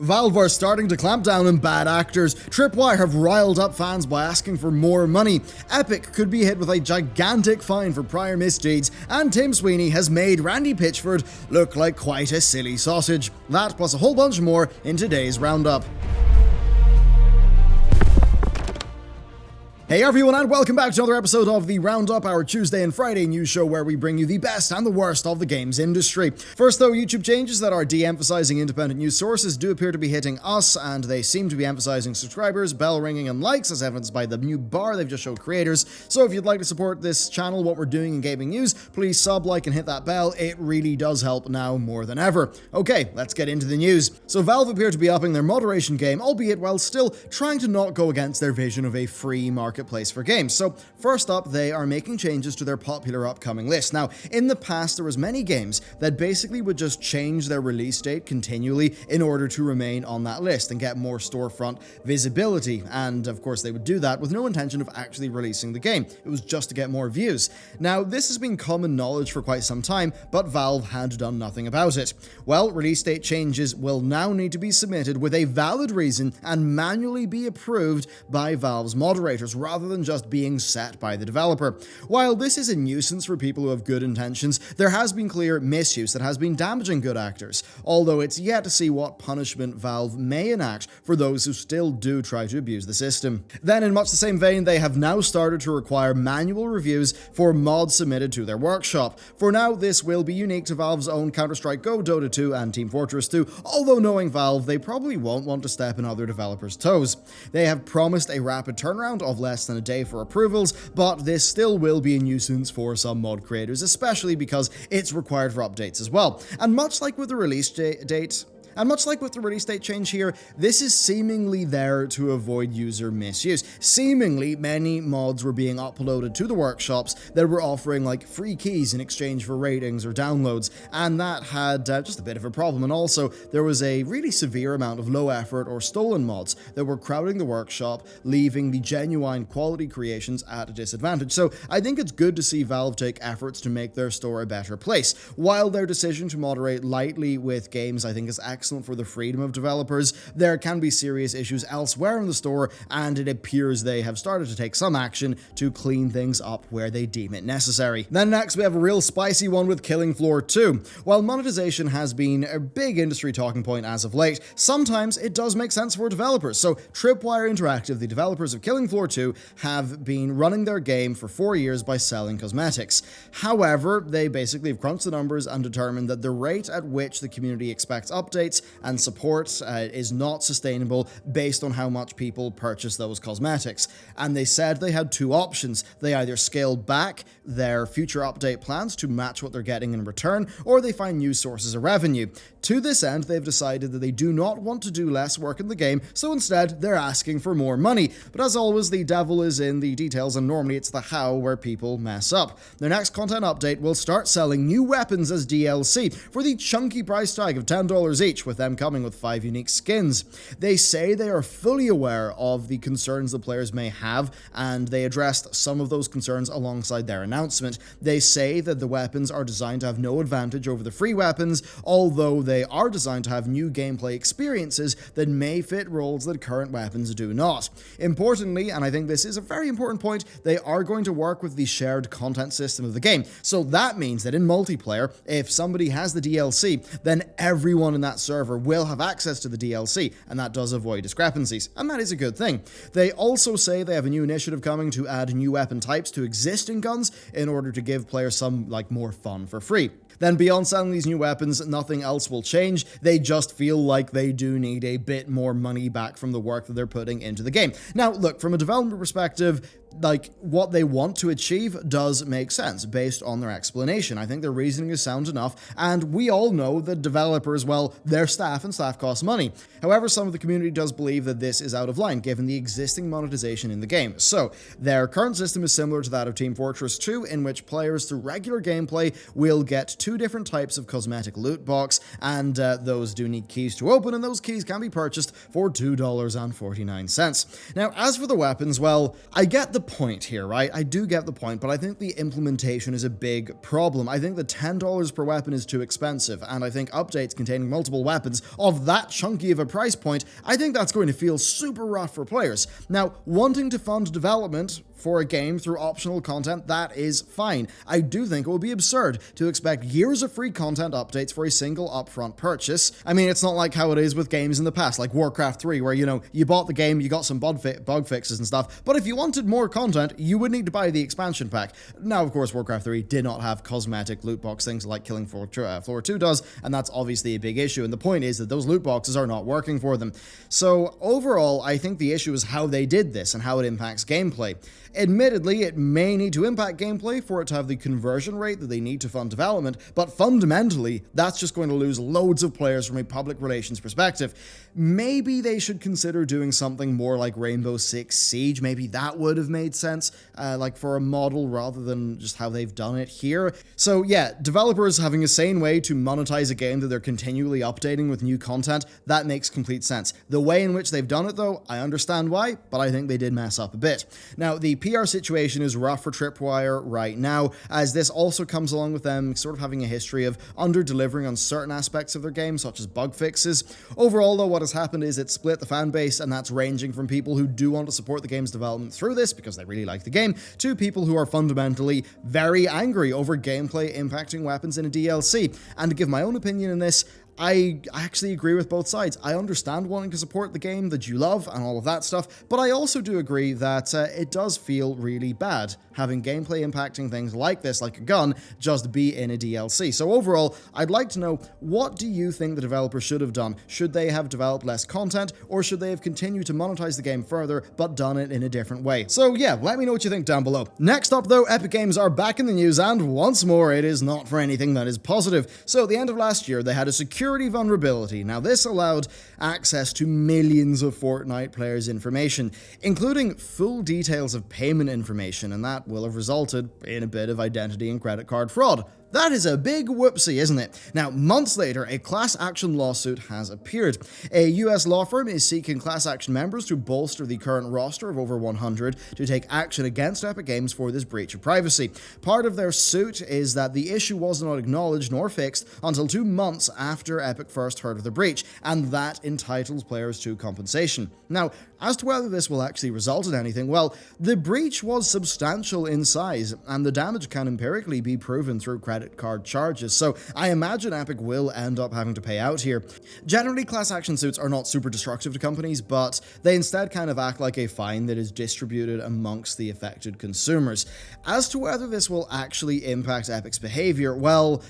Valve are starting to clamp down on bad actors. Tripwire have riled up fans by asking for more money. Epic could be hit with a gigantic fine for prior misdeeds, and Tim Sweeney has made Randy Pitchford look like quite a silly sausage. That plus a whole bunch more in today's Roundup. Hey everyone, and welcome back to another episode of the Roundup, our Tuesday and Friday news show where we bring you the best and the worst of the games industry. First though, YouTube changes that are de-emphasizing independent news sources do appear to be hitting us, and they seem to be emphasizing subscribers, bell ringing, and likes, as evidenced by the new bar they've just showed creators. So if you'd like to support this channel, what we're doing in gaming news, please sub, like, and hit that bell. It really does help now more than ever. Okay, let's get into the news. So Valve appear to be upping their moderation game, albeit while still trying to not go against their vision of a free marketplace for games. So first up, they are making changes to their popular upcoming list. Now, in the past, there was many games that basically would just change their release date continually in order to remain on that list and get more storefront visibility. And of course, they would do that with no intention of actually releasing the game. It was just to get more views. Now, this has been common knowledge for quite some time, but Valve had done nothing about it. Well, release date changes will now need to be submitted with a valid reason and manually be approved by Valve's moderators, rather than just being set by the developer. While this is a nuisance for people who have good intentions, there has been clear misuse that has been damaging good actors, although it's yet to see what punishment Valve may enact for those who still do try to abuse the system. Then, in much the same vein, they have now started to require manual reviews for mods submitted to their workshop. For now, this will be unique to Valve's own Counter-Strike Go, Dota 2, and Team Fortress 2, although knowing Valve, they probably won't want to step in other developers' toes. They have promised a rapid turnaround of less than a day for approvals, but this still will be a nuisance for some mod creators, especially because it's required for updates as well. And much like with the release date change here, this is seemingly there to avoid user misuse. Seemingly, many mods were being uploaded to the workshops that were offering like free keys in exchange for ratings or downloads, and that had just a bit of a problem. And also, there was a really severe amount of low effort or stolen mods that were crowding the workshop, leaving the genuine quality creations at a disadvantage. So I think it's good to see Valve take efforts to make their store a better place. While their decision to moderate lightly with games I think is excellent for the freedom of developers, there can be serious issues elsewhere in the store, and it appears they have started to take some action to clean things up where they deem it necessary. Then next, we have a real spicy one with Killing Floor 2. While monetization has been a big industry talking point as of late, sometimes it does make sense for developers. So Tripwire Interactive, the developers of Killing Floor 2, have been running their game for 4 years by selling cosmetics. However, they basically have crunched the numbers and determined that the rate at which the community expects updates and support is not sustainable based on how much people purchase those cosmetics. And they said they had two options. They either scale back their future update plans to match what they're getting in return, or they find new sources of revenue. To this end, they've decided that they do not want to do less work in the game, so instead they're asking for more money. But as always, the devil is in the details, and normally it's the how where people mess up. Their next content update will start selling new weapons as DLC for the chunky price tag of $10 each, with them coming with 5 unique skins. They say they are fully aware of the concerns the players may have, and they addressed some of those concerns alongside their announcement. They say that the weapons are designed to have no advantage over the free weapons, although they are designed to have new gameplay experiences that may fit roles that current weapons do not. Importantly, and I think this is a very important point, they are going to work with the shared content system of the game. So that means that in multiplayer, if somebody has the DLC, then everyone in that server will have access to the DLC, and that does avoid discrepancies, and that is a good thing. They also say they have a new initiative coming to add new weapon types to existing guns in order to give players some more fun for free. Then beyond selling these new weapons, nothing else will change. They just feel like they do need a bit more money back from the work that they're putting into the game. Now, look, from a development perspective, what they want to achieve does make sense based on their explanation. I think their reasoning is sound enough, and we all know that developers, well, their staff and staff cost money. However, some of the community does believe that this is out of line given the existing monetization in the game. So, their current system is similar to that of Team Fortress 2, in which players through regular gameplay will get 2 different types of cosmetic loot box, and those do need keys to open, and those keys can be purchased for $2.49. Now, as for the weapons, well, I get the the point here, right? I do get the point, but I think the implementation is a big problem. I think the $10 per weapon is too expensive, and I think updates containing multiple weapons of that chunky of a price point, I think that's going to feel super rough for players. Now, wanting to fund development for a game through optional content, that is fine. I do think it would be absurd to expect years of free content updates for a single upfront purchase. I mean, it's not like how it is with games in the past, like Warcraft 3, where, you bought the game, you got some bug fixes and stuff, but if you wanted more content, you would need to buy the expansion pack. Now, of course, Warcraft 3 did not have cosmetic loot box things like Killing Floor 2 does, and that's obviously a big issue, and the point is that those loot boxes are not working for them. So, overall, I think the issue is how they did this and how it impacts gameplay. Admittedly, it may need to impact gameplay for it to have the conversion rate that they need to fund development, but fundamentally, that's just going to lose loads of players from a public relations perspective. Maybe they should consider doing something more like Rainbow Six Siege. Maybe that would have made sense, like for a model rather than just how they've done it here. So yeah, developers having a sane way to monetize a game that they're continually updating with new content, that makes complete sense. The way in which they've done it though, I understand why, but I think they did mess up a bit. Now, the PR situation is rough for Tripwire right now, as this also comes along with them sort of having a history of under-delivering on certain aspects of their game, such as bug fixes. Overall, though, what has happened is it split the fan base, and that's ranging from people who do want to support the game's development through this because they really like the game, to people who are fundamentally very angry over gameplay impacting weapons in a DLC. And to give my own opinion in this, I actually agree with both sides. I understand wanting to support the game that you love and all of that stuff, but I also do agree that it does feel really bad having gameplay impacting things like this, like a gun, just be in a DLC. So overall, I'd like to know, what do you think the developers should have done? Should they have developed less content, or should they have continued to monetize the game further, but done it in a different way? So yeah, let me know what you think down below. Next up though, Epic Games are back in the news, and once more, it is not for anything that is positive. So at the end of last year, they had a security vulnerability. Now this allowed access to millions of Fortnite players' information, including full details of payment information, and that will have resulted in a bit of identity and credit card fraud. That is a big whoopsie, isn't it? Now, months later, a class action lawsuit has appeared. A US law firm is seeking class action members to bolster the current roster of over 100 to take action against Epic Games for this breach of privacy. Part of their suit is that the issue was not acknowledged nor fixed until 2 months after Epic first heard of the breach, and that entitles players to compensation. Now, as to whether this will actually result in anything, well, the breach was substantial in size, and the damage can empirically be proven through credit card charges, so I imagine Epic will end up having to pay out here. Generally, class action suits are not super destructive to companies, but they instead kind of act like a fine that is distributed amongst the affected consumers. As to whether this will actually impact Epic's behavior, well,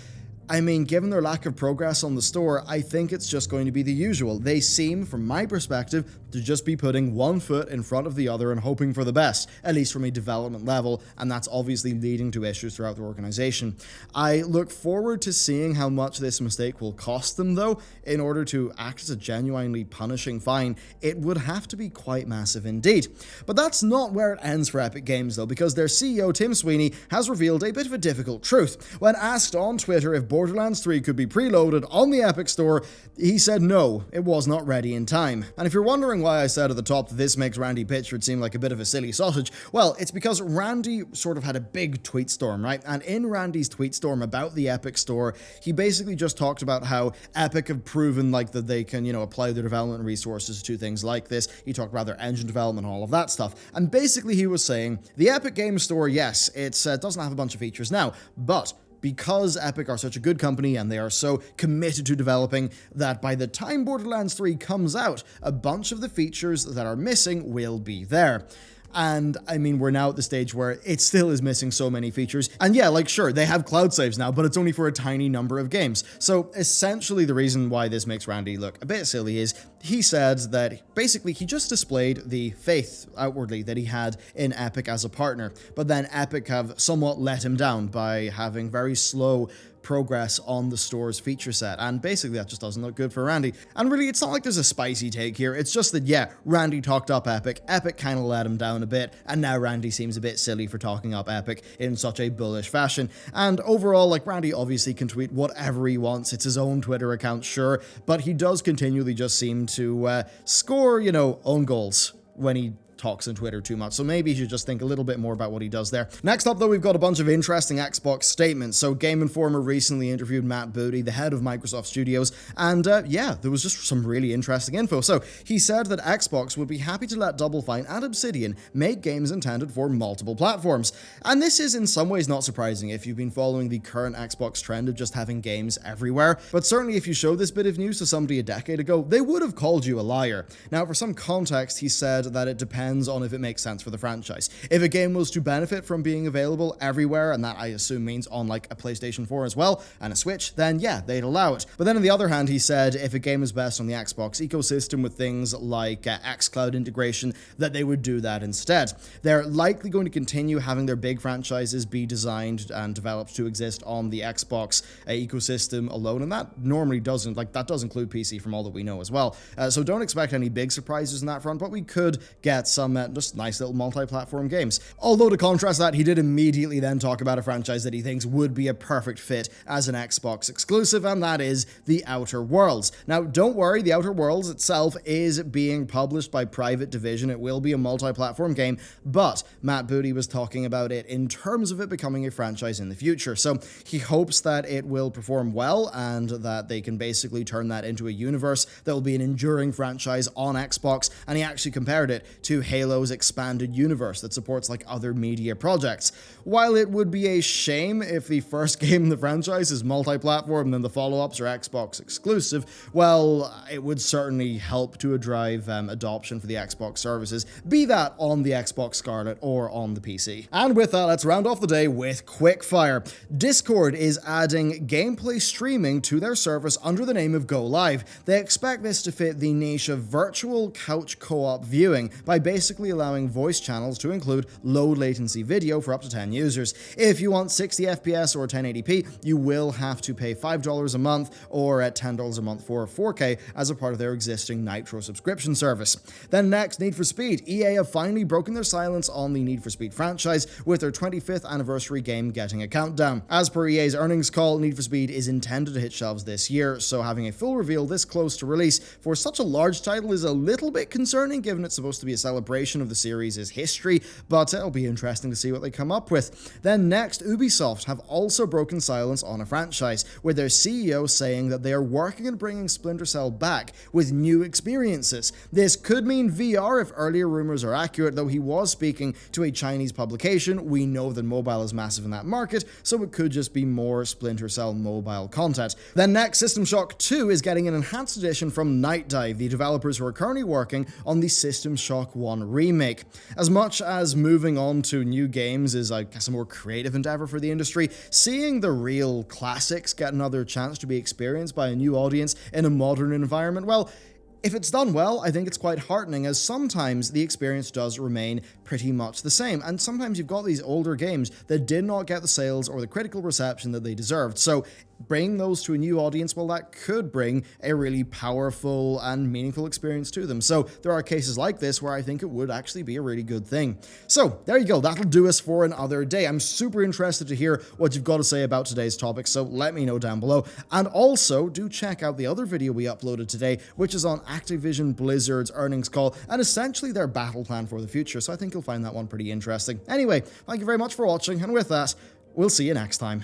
I mean, given their lack of progress on the store, I think it's just going to be the usual. They seem, from my perspective, to just be putting one foot in front of the other and hoping for the best, at least from a development level, and that's obviously leading to issues throughout the organization. I look forward to seeing how much this mistake will cost them, though. In order to act as a genuinely punishing fine, it would have to be quite massive indeed. But that's not where it ends for Epic Games, though, because their CEO, Tim Sweeney, has revealed a bit of a difficult truth. When asked on Twitter if Borderlands 3 could be preloaded on the Epic Store, he said no, it was not ready in time. And if you're wondering why I said at the top that this makes Randy Pitchford seem like a bit of a silly sausage, well, it's because Randy sort of had a big tweet storm, right? And in Randy's tweet storm about the Epic Store, he basically just talked about how Epic have proven like that they can, apply their development resources to things like this. He talked about their engine development and all of that stuff. And basically he was saying, the Epic Games Store, yes, it doesn't have a bunch of features now, but because Epic are such a good company and they are so committed to developing, that by the time Borderlands 3 comes out, a bunch of the features that are missing will be there. And I mean, we're now at the stage where it still is missing so many features. And yeah, like sure, they have cloud saves now, but it's only for a tiny number of games. So essentially the reason why this makes Randy look a bit silly is he said that basically he just displayed the faith outwardly that he had in Epic as a partner, but then Epic have somewhat let him down by having very slow progress on the store's feature set, and basically that just doesn't look good for Randy. And really, it's not like there's a spicy take here, it's just that, yeah, Randy talked up Epic kind of let him down a bit, and now Randy seems a bit silly for talking up Epic in such a bullish fashion. And overall, like, Randy obviously can tweet whatever he wants, it's his own Twitter account, sure, but he does continually just seem to score, own goals when he talks on Twitter too much, so maybe he should just think a little bit more about what he does there. Next up, though, we've got a bunch of interesting Xbox statements. So Game Informer recently interviewed Matt Booty, the head of Microsoft Studios, and yeah, there was just some really interesting info. So he said that Xbox would be happy to let Double Fine and Obsidian make games intended for multiple platforms. And this is in some ways not surprising if you've been following the current Xbox trend of just having games everywhere, but certainly if you showed this bit of news to somebody a decade ago, they would have called you a liar. Now, for some context, he said that it depends on if it makes sense for the franchise. If a game was to benefit from being available everywhere, and that I assume means on like a PlayStation 4 as well, and a Switch, then yeah, they'd allow it. But then on the other hand, he said if a game is best on the Xbox ecosystem with things like xCloud integration, that they would do that instead. They're likely going to continue having their big franchises be designed and developed to exist on the Xbox ecosystem alone, and that normally doesn't, like, that does include PC from all that we know as well. So don't expect any big surprises on that front, but we could get some just nice little multi-platform games. Although to contrast that, he did immediately then talk about a franchise that he thinks would be a perfect fit as an Xbox exclusive, and that is The Outer Worlds. Now, don't worry, The Outer Worlds itself is being published by Private Division. It will be a multi-platform game, but Matt Booty was talking about it in terms of it becoming a franchise in the future. So he hopes that it will perform well and that they can basically turn that into a universe that will be an enduring franchise on Xbox, and he actually compared it to Halo's expanded universe that supports like other media projects. While it would be a shame if the first game in the franchise is multi-platform and then the follow-ups are Xbox exclusive, well, it would certainly help to drive adoption for the Xbox services, be that on the Xbox Scarlet or on the PC. And with that, let's round off the day with quickfire. Discord is adding gameplay streaming to their service under the name of Go Live. They expect this to fit the niche of virtual couch co-op viewing by basically allowing voice channels to include low latency video for up to 10 users. If you want 60 FPS or 1080p, you will have to pay $5 a month or at $10 a month for 4K as a part of their existing Nitro subscription service. Then next, Need for Speed. EA have finally broken their silence on the Need for Speed franchise, with their 25th anniversary game getting a countdown. As per EA's earnings call, Need for Speed is intended to hit shelves this year, so having a full reveal this close to release for such a large title is a little bit concerning, given it's supposed to be a celebration of the series' history, but it'll be interesting to see what they come up with. Then next, Ubisoft have also broken silence on a franchise, with their CEO saying that they are working on bringing Splinter Cell back with new experiences. This could mean VR if earlier rumors are accurate, though he was speaking to a Chinese publication. We know that mobile is massive in that market, so it could just be more Splinter Cell mobile content. Then next, System Shock 2 is getting an enhanced edition from Night Dive, the developers who are currently working on the System Shock 1 remake. As much as moving on to new games is, I guess, a more creative endeavor for the industry, seeing the real classics get another chance to be experienced by a new audience in a modern environment, well, if it's done well, I think it's quite heartening, as sometimes the experience does remain pretty much the same, and sometimes you've got these older games that did not get the sales or the critical reception that they deserved. So bringing those to a new audience, well, that could bring a really powerful and meaningful experience to them. So there are cases like this where I think it would actually be a really good thing. So there you go, that'll do us for another day. I'm super interested to hear what you've got to say about today's topic, so let me know down below. And also do check out the other video we uploaded today, which is on Activision Blizzard's earnings call and essentially their battle plan for the future. So I think you'll find that one pretty interesting. Anyway, thank you very much for watching, and with that, we'll see you next time.